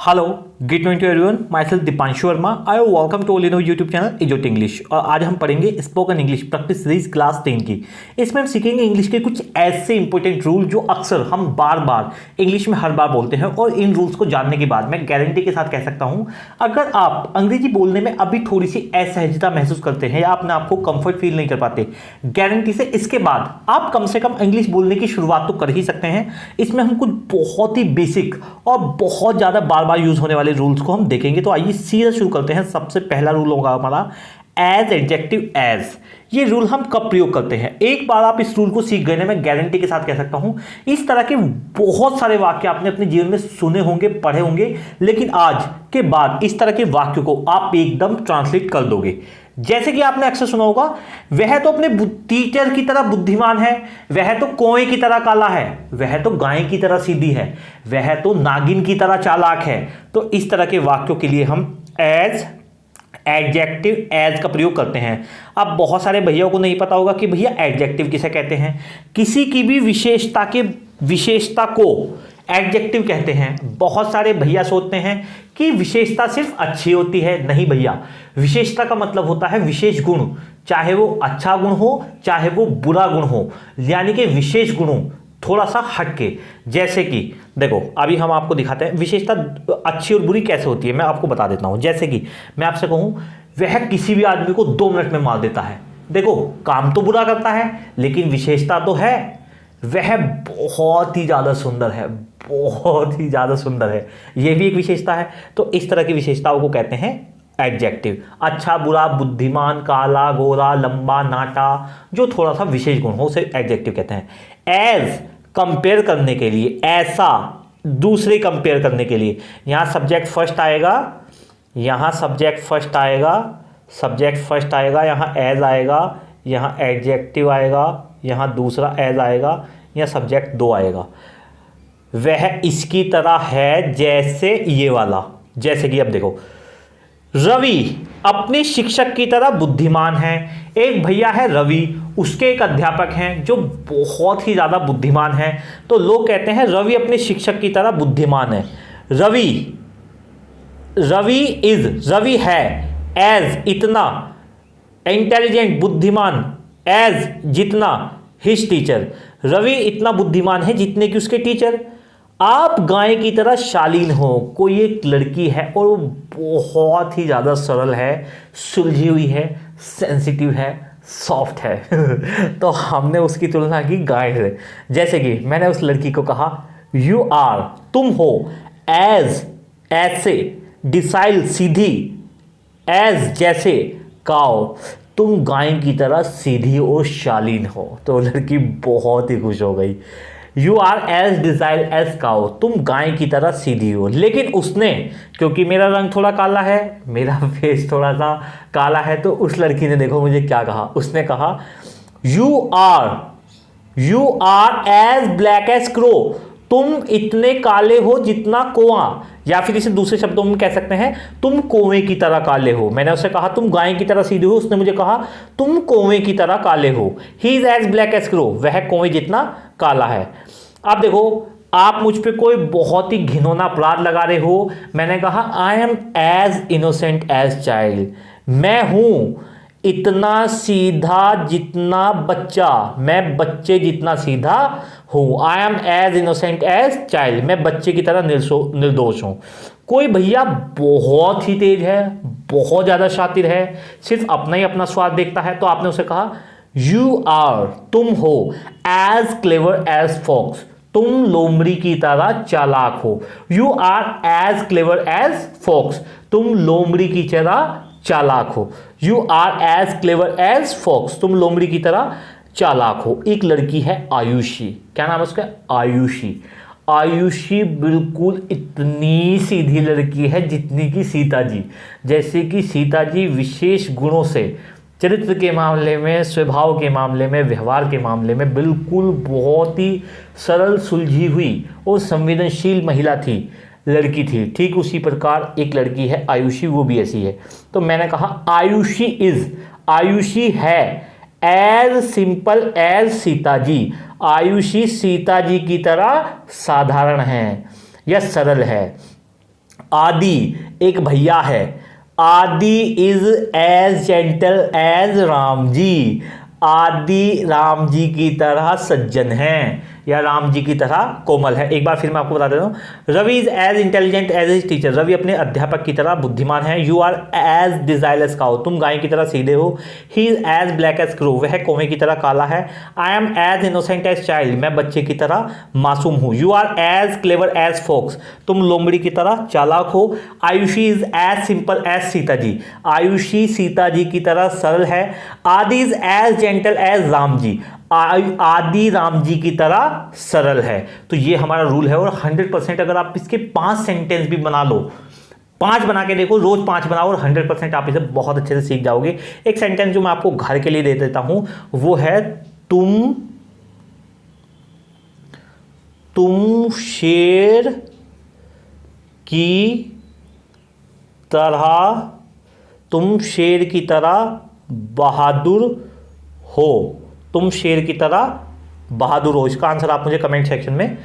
Hello, good morning to everyone. Myself Deepanshu Verma. I welcome to all YouTube channel इजोट English. और आज हम पढ़ेंगे spoken English practice series class 10 की। इसमें हम सीखेंगे इंग्लिश के कुछ ऐसे इंपॉर्टेंट रूल जो अक्सर हम बार बार इंग्लिश में हर बार बोलते हैं। और इन रूल्स को जानने के बाद मैं गारंटी के साथ कह सकता हूं, अगर आप अंग्रेजी बोलने में अभी थोड़ी सी असहजता महसूस करते हैं या अपने आपको कंफर्ट फील नहीं कर पाते, गारंटी से इसके बाद आप कम से कम इंग्लिश बोलने की शुरुआत तो कर ही सकते हैं। इसमें हम कुछ बहुत ही बेसिक और बहुत ज़्यादा बार बार यूज होने वाले रूल्स को हम देखेंगे। तो आइए सीधा शुरू करते हैं। सबसे पहला रूल होगा हमारा एज, एडजेक्टिव एज। ये रूल हम कब प्रयोग करते हैं? एक बार आप इस रूल को सीख गए ना, मैं गारंटी के साथ कह सकता हूं, इस तरह के बहुत सारे वाक्य आपने अपने जीवन में सुने होंगे, पढ़े होंगे, लेकिन आज के बाद इस तरह के वाक्यों को आप एकदम ट्रांसलेट कर दोगे। जैसे कि आपने अक्सर सुना होगा, वह तो अपने टीचर की तरह बुद्धिमान है, वह तो कौए की तरह काला है, वह तो गाय की तरह सीधी है, वह तो नागिन की तरह चालाक है। तो इस तरह के वाक्यों के लिए हम एज, एडजेक्टिव एज का प्रयोग करते हैं। अब बहुत सारे भैया को नहीं पता होगा कि भैया एडजेक्टिव किसे कहते हैं। किसी की भी विशेषता को एडजेक्टिव कहते हैं। बहुत सारे भैया सोचते हैं कि विशेषता सिर्फ अच्छी होती है। नहीं भैया, विशेषता का मतलब होता है विशेष गुण, चाहे वो अच्छा गुण हो चाहे वो बुरा गुण हो, यानी कि विशेष गुणों थोड़ा सा हटके। जैसे कि देखो, अभी हम आपको दिखाते हैं विशेषता अच्छी और बुरी कैसे होती है, मैं आपको बता देता हूं। जैसे कि मैं आपसे कहूं, वह किसी भी आदमी को 2 मिनट में मार देता है। देखो, काम तो बुरा करता है लेकिन विशेषता तो है, वह बहुत ही ज्यादा सुंदर है, बहुत ही ज्यादा सुंदर है, यह भी एक विशेषता है। तो इस तरह की विशेषताओं को कहते हैं एडजेक्टिव। अच्छा, बुरा, बुद्धिमान, काला, गोरा, लंबा, नाटा, जो थोड़ा सा विशेष गुण हो उसे एडजेक्टिव कहते हैं। एज, कंपेयर करने के लिए, ऐसा, दूसरे कंपेयर करने के लिए। यहां सब्जेक्ट फर्स्ट आएगा, यहां सब्जेक्ट फर्स्ट आएगा, सब्जेक्ट फर्स्ट आएगा, यहां एज आएगा, यहां एडजेक्टिव आएगा, यहां दूसरा एज आएगा, यहां सब्जेक्ट 2 आएगा। वह इसकी तरह है जैसे ये वाला। जैसे कि अब देखो, रवि अपने शिक्षक की तरह बुद्धिमान है। एक भैया है रवि, उसके एक अध्यापक हैं जो बहुत ही ज्यादा बुद्धिमान है। तो लोग कहते हैं रवि अपने शिक्षक की तरह बुद्धिमान है। रवि है एज, इतना, इंटेलिजेंट, बुद्धिमान, एज, जितना, हिज टीचर। रवि इतना बुद्धिमान है जितने कि उसके टीचर। आप गाय की तरह शालीन हो। कोई एक लड़की है और वो बहुत ही ज़्यादा सरल है, सुलझी हुई है, सेंसिटिव है, सॉफ्ट है तो हमने उसकी तुलना की गाय से। जैसे कि मैंने उस लड़की को कहा, यू आर, तुम हो, एज, ऐसे, डिसाइल, सीधी, एज, जैसे, काओ, तुम गाय की तरह सीधी और शालीन हो। तो लड़की बहुत ही खुश हो गई। You are as docile as cow, तुम गाय की तरह सीधी हो। लेकिन उसने, क्योंकि मेरा रंग थोड़ा काला है, मेरा फेस थोड़ा सा काला है, तो उस लड़की ने देखो मुझे क्या कहा। उसने कहा, you are as black as crow, तुम इतने काले हो जितना कोआ। या फिर इसे दूसरे शब्दों में कह सकते हैं, तुम कौवे की तरह काले हो। मैंने उससे कहा तुम गाय की तरह सीधे हो, उसने मुझे कहा तुम कौवे की तरह काले हो। He is as black as crow, वह कौवे जितना काला है। अब देखो, आप मुझ पे कोई बहुत ही घिनौना अपराध लगा रहे हो। मैंने कहा I am as innocent as child, मैं हूं इतना सीधा जितना बच्चा, मैं बच्चे जितना सीधा हूं। I am as innocent as child, मैं बच्चे की तरह निर्दोष हूं। कोई भैया बहुत ही तेज है, बहुत ज्यादा शातिर है, सिर्फ अपना ही अपना स्वाद देखता है, तो आपने उसे कहा यू आर, तुम हो, एज क्लेवर एज फॉक्स, तुम लोमड़ी की तरह चालाक हो। You are as clever as fox, तुम लोमड़ी की तरह चालाक हो। You are as clever as fox, तुम लोमड़ी की तरह चालाक हो। एक लड़की है आयुषी, क्या नाम है उसका? आयुषी। आयुषी बिल्कुल इतनी सीधी लड़की है जितनी कि सीता जी। जैसे कि सीता जी विशेष गुणों से, चरित्र के मामले में, स्वभाव के मामले में, व्यवहार के मामले में बिल्कुल बहुत ही सरल, सुलझी हुई और संवेदनशील महिला थी, लड़की थी। ठीक उसी प्रकार एक लड़की है आयुषी, वो भी ऐसी है। तो मैंने कहा आयुषी है as simple as Sita ji, Ayushi Sita ji की तरह साधारण है या सरल है। आदि एक भैया है। Adi is as gentle as Ram ji. Adi Ram जी की तरह सज्जन हैं या राम जी की तरह कोमल है। एक बार फिर मैं आपको बता देता हूं, Ravi is as intelligent as his teacher. रवि अपने अध्यापक की तरह बुद्धिमान है। You are as desireless cow, तुम गाय की तरह सीधे हो। He is as black as crow, वह कौवे की तरह काला है। I am as innocent as child, मैं बच्चे की तरह मासूम हूं। You are as clever as fox, तुम लोमड़ी की तरह चालाक हो। Ayushi is as simple as Sita ji, Ayushi Sita ji की तरह सरल है। Adi is as gentle as Ram ji, Adi Ram जी की तरह सरल है। तो ये हमारा रूल है और 100% अगर आप इसके 5 सेंटेंस भी बना लो, 5 बना के देखो, रोज 5 बनाओ और 100% आप इसे बहुत अच्छे से सीख जाओगे। एक सेंटेंस जो मैं आपको घर के लिए दे देता हूं वो है तुम शेर की तरह, तुम शेर की तरह बहादुर हो। तुम शेर की तरह बहादुर हो। इसका आंसर आप मुझे कमेंट सेक्शन में